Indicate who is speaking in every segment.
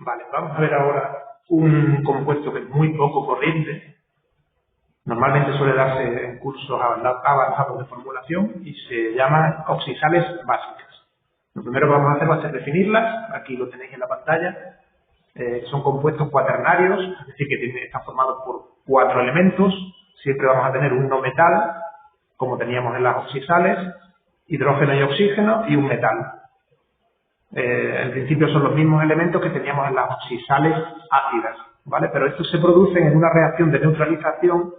Speaker 1: Vale, vamos a ver ahora un compuesto que es muy poco corriente. Normalmente suele darse en cursos avanzados de formulación y se llaman oxisales básicas. Lo primero que vamos a hacer va a ser definirlas. Aquí lo tenéis en la pantalla. Son compuestos cuaternarios, es decir, que están formados por 4 elementos. Siempre vamos a tener un no metal, como teníamos en las oxisales, hidrógeno y oxígeno, y un metal. En principio son los mismos elementos que teníamos en las oxisales ácidas, ¿vale? Pero estos se producen en una reacción de neutralización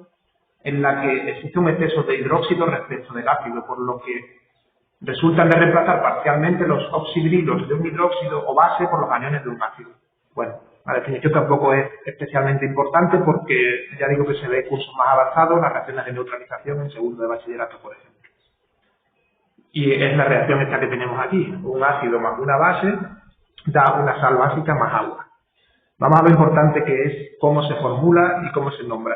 Speaker 1: en la que existe un exceso de hidróxido respecto del ácido, por lo que resultan de reemplazar parcialmente los oxidrilos de un hidróxido o base por los aniones de un ácido. Bueno, la definición tampoco es especialmente importante porque ya digo que se ve en cursos más avanzados, las reacciones de neutralización en segundo de bachillerato, por ejemplo. Y es la reacción esta que tenemos aquí. Un ácido más una base da una sal básica más agua. Vamos a lo importante que es cómo se formula y cómo se nombra.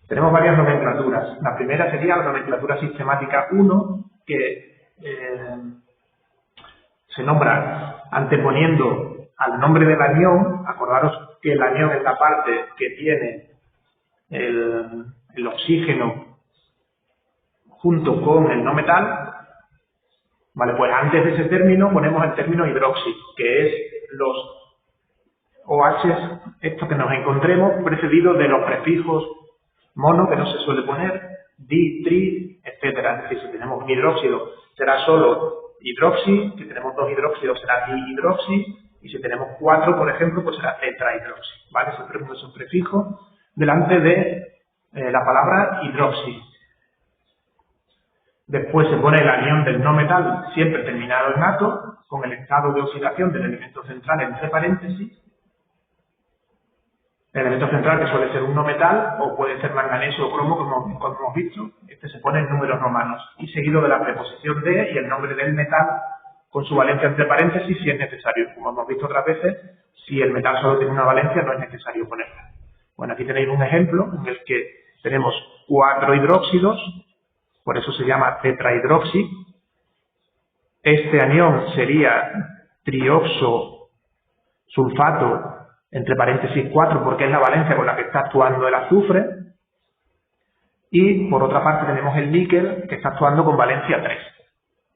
Speaker 1: Tenemos varias nomenclaturas. La primera sería la nomenclatura sistemática 1, que se nombra anteponiendo al nombre del anión. Acordaros que el anión es la parte que tiene el oxígeno junto con el no metal. Vale, pues antes de ese término ponemos el término hidroxi, que es los OH, esto que nos encontremos, precedido de los prefijos mono, que no se suele poner, di, tri, etcétera. Es decir, si tenemos un hidróxido será solo hidroxi, si tenemos 2 hidróxidos será dihidroxi, y si tenemos 4, por ejemplo, pues será tetrahidroxi. ¿Vale? Siempre con esos prefijos delante de la palabra hidroxi. Después se pone el anión del no metal, siempre terminado en ato, con el estado de oxidación del elemento central entre paréntesis. El elemento central, que suele ser un no metal, o puede ser manganeso o cromo, como hemos visto. Este se pone en números romanos, y seguido de la preposición de y el nombre del metal, con su valencia entre paréntesis, si es necesario. Como hemos visto otras veces, si el metal solo tiene una valencia, no es necesario ponerla. Bueno, aquí tenéis un ejemplo en el que tenemos 4 hidróxidos, por eso se llama tetrahidroxi. Este anión sería trioxosulfato, entre paréntesis 4, porque es la valencia con la que está actuando el azufre. Y por otra parte tenemos el níquel, que está actuando con valencia 3.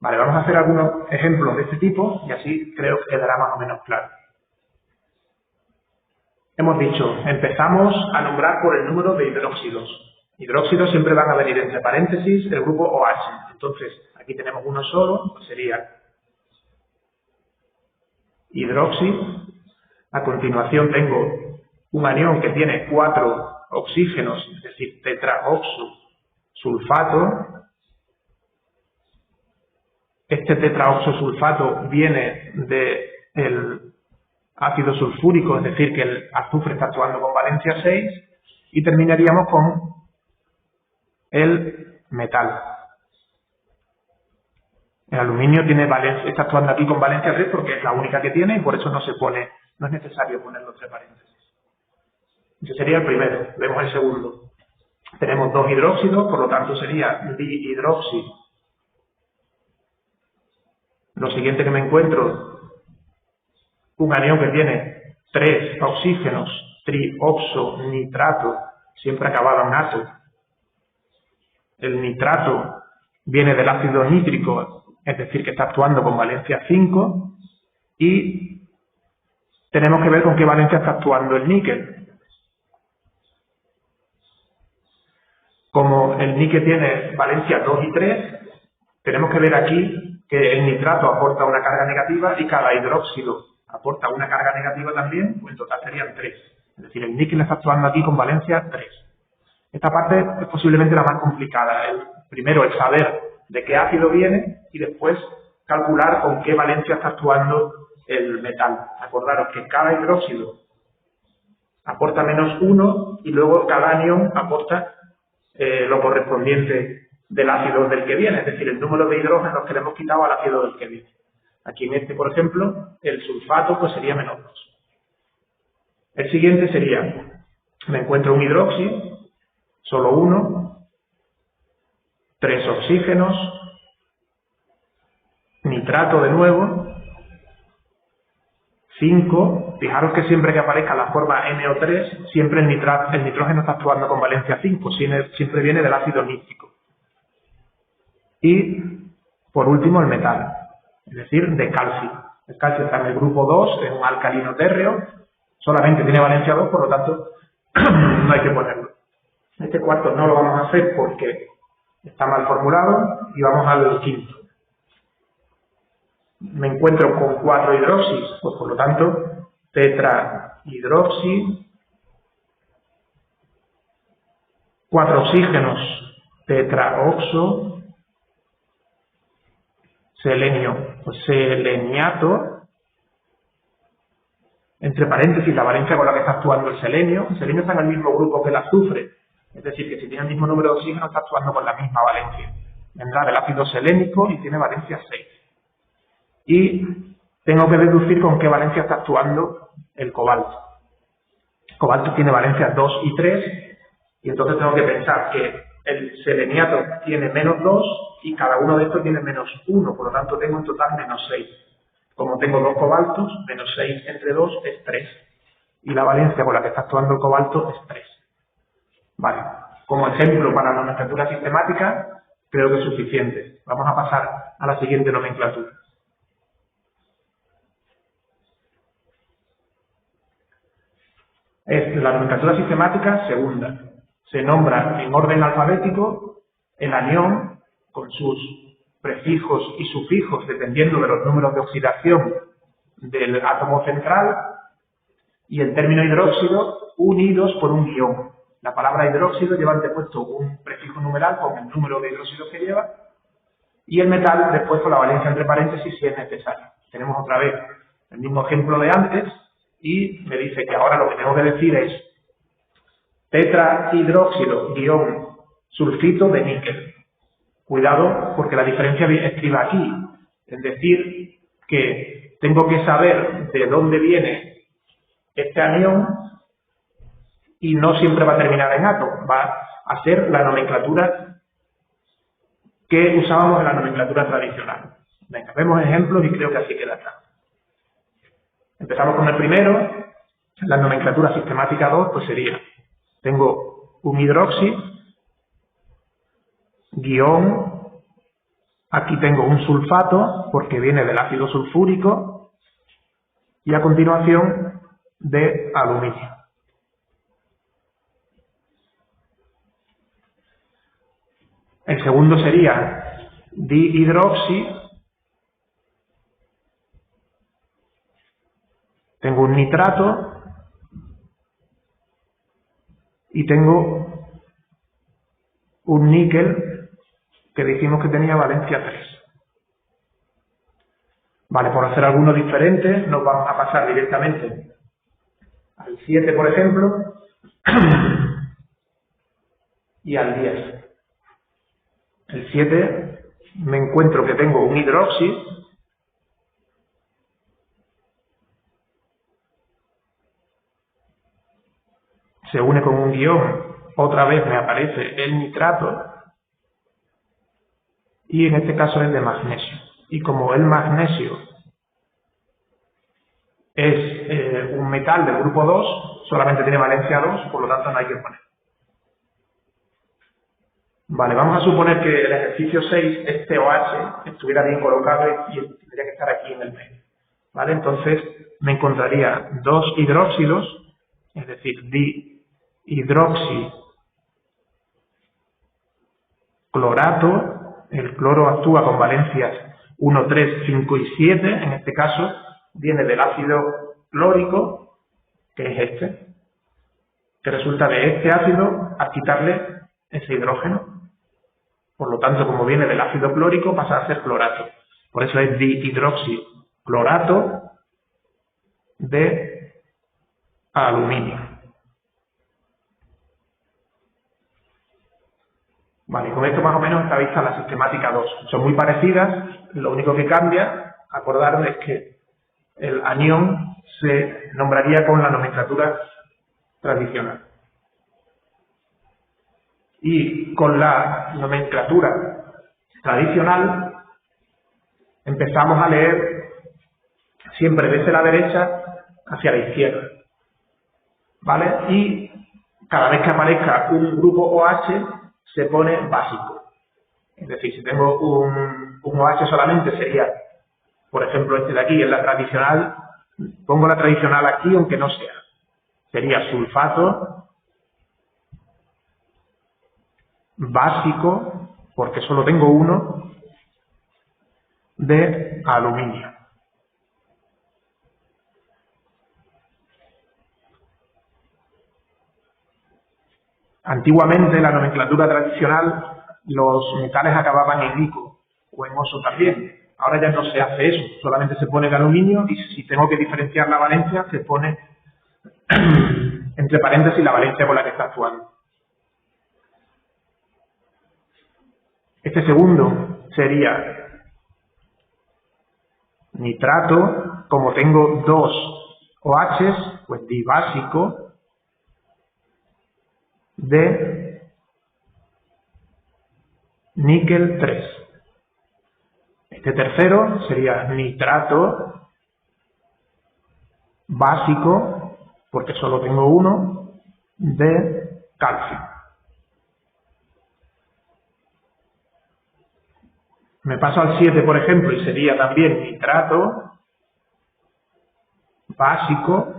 Speaker 1: Vale, vamos a hacer algunos ejemplos de este tipo y así creo que quedará más o menos claro. Hemos dicho, empezamos a nombrar por el número de hidróxidos. Hidróxidos siempre van a venir entre paréntesis el grupo OH. Entonces, aquí tenemos uno solo, pues sería hidroxi. A continuación tengo un anión que tiene 4 oxígenos, es decir, tetraoxosulfato. Este tetraoxosulfato viene del ácido sulfúrico, es decir, que el azufre está actuando con valencia 6. Y terminaríamos con el metal. El aluminio está actuando aquí con valencia 3 porque es la única que tiene y por eso no es necesario ponerlo entre paréntesis. Ese sería el primero. Vemos el segundo. Tenemos 2 hidróxidos, por lo tanto sería dihidroxi. Lo siguiente que me encuentro, un anión que tiene 3 oxígenos, trioxonitrato, siempre acabado en ato. El nitrato viene del ácido nítrico, es decir, que está actuando con valencia 5, y tenemos que ver con qué valencia está actuando el níquel. Como el níquel tiene valencia 2 y 3, tenemos que ver aquí que el nitrato aporta una carga negativa y cada hidróxido aporta una carga negativa también, pues en total serían 3. Es decir, el níquel está actuando aquí con valencia 3. Esta parte es posiblemente la más complicada. Primero el saber de qué ácido viene y después calcular con qué valencia está actuando el metal. Acordaros que cada hidróxido aporta -1 y luego cada anión aporta lo correspondiente del ácido del que viene, es decir, el número de hidrógenos que le hemos quitado al ácido del que viene. Aquí en este, por ejemplo, el sulfato pues sería -2. El siguiente sería, me encuentro un hidroxi, solo uno, 3 oxígenos, nitrato de nuevo, 5, fijaros que siempre que aparezca la forma NO3, siempre el nitrógeno está actuando con valencia 5, siempre viene del ácido nítrico. Y, por último, el metal, es decir, de calcio. El calcio está en el grupo 2, es un alcalino térreo, solamente tiene valencia 2, por lo tanto, no hay que ponerlo. Este cuarto no lo vamos a hacer porque está mal formulado y vamos al quinto. Me encuentro con 4 hidroxis, pues por lo tanto, tetrahidroxi, 4 oxígenos, tetraoxo, selenio, pues seleniato, entre paréntesis la valencia con la que está actuando el selenio está en el mismo grupo que el azufre, es decir, que si tiene el mismo número de oxígenos está actuando con la misma valencia. Vendrá del ácido selénico y tiene valencia 6. Y tengo que deducir con qué valencia está actuando el cobalto. El cobalto tiene valencias 2 y 3, y entonces tengo que pensar que el seleniato tiene menos 2 y cada uno de estos tiene menos 1, por lo tanto tengo en total menos 6. Como tengo 2 cobaltos, menos 6 entre 2 es 3. Y la valencia con la que está actuando el cobalto es 3. Vale. Como ejemplo para la nomenclatura sistemática, creo que es suficiente. Vamos a pasar a la siguiente nomenclatura. Es la nomenclatura sistemática segunda. Se nombra en orden alfabético el anión con sus prefijos y sufijos dependiendo de los números de oxidación del átomo central y el término hidróxido unidos por un guión. La palabra hidróxido lleva antepuesto un prefijo numeral con el número de hidróxidos que lleva y el metal después con la valencia entre paréntesis si es necesario. Tenemos otra vez el mismo ejemplo de antes y me dice que ahora lo que tengo que decir es tetrahidróxido guión sulfito de níquel. Cuidado porque la diferencia estriba aquí, es decir, que tengo que saber de dónde viene este anión y no siempre va a terminar en ato, va a ser la nomenclatura que usábamos en la nomenclatura tradicional. Venga, vemos ejemplos y creo que así queda claro. Empezamos con el primero, la nomenclatura sistemática 2, pues sería, tengo un hidroxi, guión, aquí tengo un sulfato, porque viene del ácido sulfúrico, y a continuación de aluminio. El segundo sería dihidroxi, tengo un nitrato y tengo un níquel que dijimos que tenía valencia 3. Vale, por hacer alguno diferente, nos vamos a pasar directamente al 7, por ejemplo, y al 10. El 7 me encuentro que tengo un hidroxi, se une con un guión, otra vez me aparece el nitrato, y en este caso es de magnesio. Y como el magnesio es un metal del grupo 2, solamente tiene valencia 2, por lo tanto no hay que poner. Vale, vamos a suponer que el ejercicio 6, este OH, estuviera bien colocado y tendría que estar aquí en el medio. Vale, entonces me encontraría 2 hidróxidos, es decir, dihidroxiclorato, el cloro actúa con valencias 1, 3, 5 y 7, en este caso viene del ácido clórico, que es este, que resulta de este ácido a quitarle ese hidrógeno. Por lo tanto, como viene del ácido clórico, pasa a ser clorato. Por eso es dihidroxiclorato de aluminio. Vale, con esto más o menos está vista la sistemática 2. Son muy parecidas, lo único que cambia, acordaros, es que el anión se nombraría con la nomenclatura tradicional. Y con la nomenclatura tradicional, empezamos a leer siempre desde la derecha hacia la izquierda, ¿vale? Y cada vez que aparezca un grupo OH se pone básico. Es decir, si tengo un OH solamente sería, por ejemplo, este de aquí, en la tradicional, pongo la tradicional aquí aunque no sea. Sería sulfato básico, porque solo tengo uno, de aluminio. Antiguamente, la nomenclatura tradicional, los metales acababan en ico o en oso también. Ahora ya no se hace eso, solamente se pone el aluminio y si tengo que diferenciar la valencia, se pone entre paréntesis la valencia con la que está actuando. Este segundo sería nitrato, como tengo dos OHs, pues dibásico de níquel 3. Este tercero sería nitrato básico, porque solo tengo uno, de calcio. Me paso al 7, por ejemplo, y sería también nitrato básico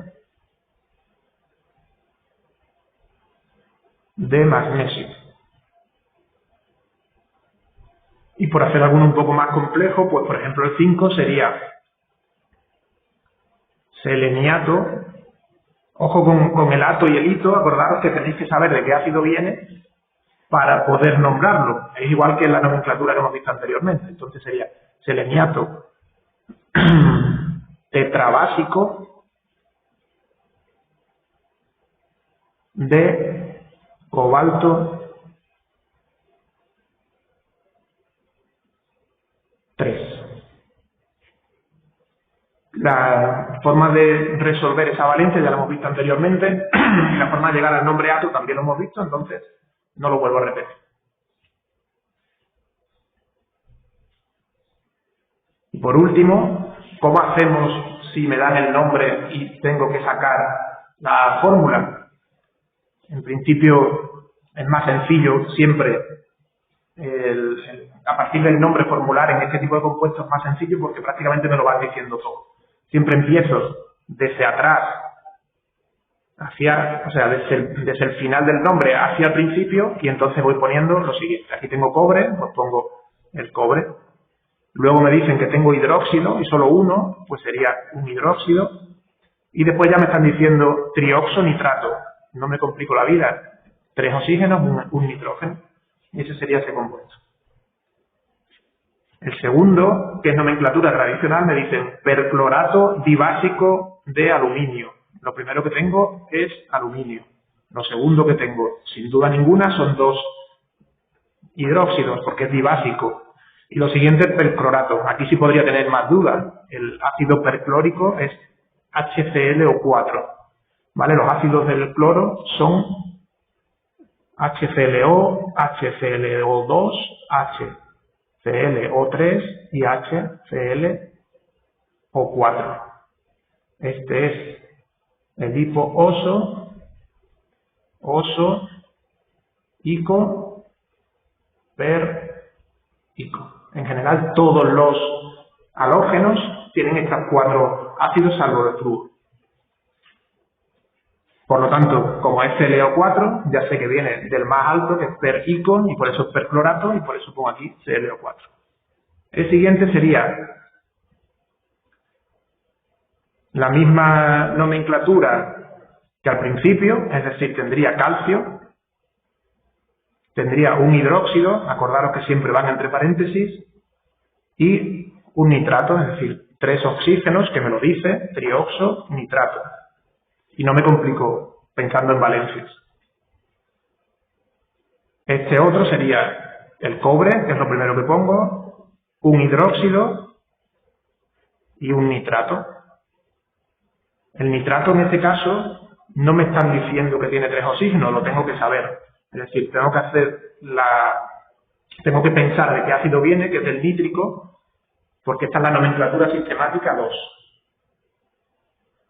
Speaker 1: de magnesio. Y por hacer alguno un poco más complejo, pues por ejemplo el 5 sería seleniato. Ojo con el ato y el hito, acordaros que tenéis que saber de qué ácido viene para poder nombrarlo. Es igual que en la nomenclatura que hemos visto anteriormente. Entonces sería seleniato tetrabásico de cobalto 3. La forma de resolver esa valencia ya la hemos visto anteriormente y la forma de llegar al nombre ato también lo hemos visto, entonces no lo vuelvo a repetir. Y por último, ¿cómo hacemos si me dan el nombre y tengo que sacar la fórmula? En principio es más sencillo siempre, a partir del nombre formular en este tipo de compuestos es más sencillo porque prácticamente me lo van diciendo todo. Siempre empiezo desde atrás, desde el final del nombre hacia el principio y entonces voy poniendo lo siguiente. Aquí tengo cobre, pues pongo el cobre. Luego me dicen que tengo hidróxido y solo uno, pues sería un hidróxido. Y después ya me están diciendo trioxo nitrato. No me complico la vida. 3 oxígenos, un nitrógeno. Y ese sería ese compuesto. El segundo, que es nomenclatura tradicional, me dicen perclorato dibásico de aluminio. Lo primero que tengo es aluminio. Lo segundo que tengo, sin duda ninguna, son 2 hidróxidos, porque es dibásico. Y lo siguiente es perclorato. Aquí sí podría tener más dudas. El ácido perclórico es HClO4. ¿Vale? Los ácidos del cloro son HClO, HClO2, HClO3 y HClO4. Este es el hipo-oso, oso, ico, per-ico. En general, todos los halógenos tienen estas 4 ácidos salvo el flúor. Por lo tanto, como es ClO4, ya sé que viene del más alto, que es per-ico, y por eso es perclorato, y por eso pongo aquí ClO4. El siguiente sería la misma nomenclatura que al principio, es decir, tendría calcio, tendría un hidróxido, acordaros que siempre van entre paréntesis, y un nitrato, es decir, 3 oxígenos, que me lo dice, trioxo, nitrato. Y no me complico pensando en valencias. Este otro sería el cobre, que es lo primero que pongo, un hidróxido y un nitrato. El nitrato en este caso no me están diciendo que tiene 3 oxígenos, lo tengo que saber. Es decir, tengo que pensar de qué ácido viene, que es del nítrico, porque esta es la nomenclatura sistemática 2.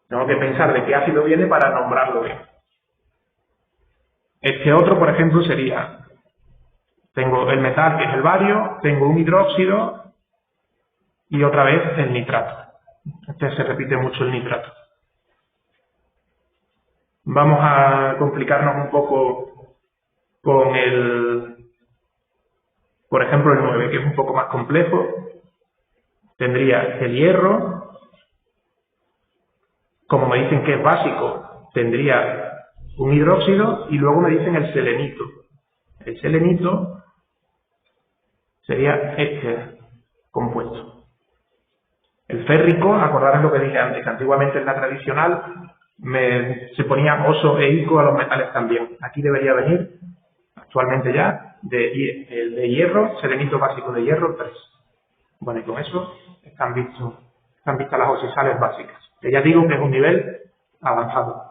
Speaker 1: Tengo que pensar de qué ácido viene para nombrarlo bien. Este otro, por ejemplo, sería, tengo el metal, que es el bario, tengo un hidróxido y otra vez el nitrato. Este se repite mucho el nitrato. Vamos a complicarnos un poco con por ejemplo, el 9, que es un poco más complejo. Tendría el hierro, como me dicen que es básico, tendría un hidróxido y luego me dicen el selenito. El selenito sería este compuesto. El férrico, acordaros lo que dije antes, que antiguamente en la tradicional se ponía oso e ico a los metales también. Aquí debería venir, actualmente ya, el de hierro, selenito básico de hierro 3. Bueno, y con eso están vistas las oxisales básicas, que ya digo que es un nivel avanzado.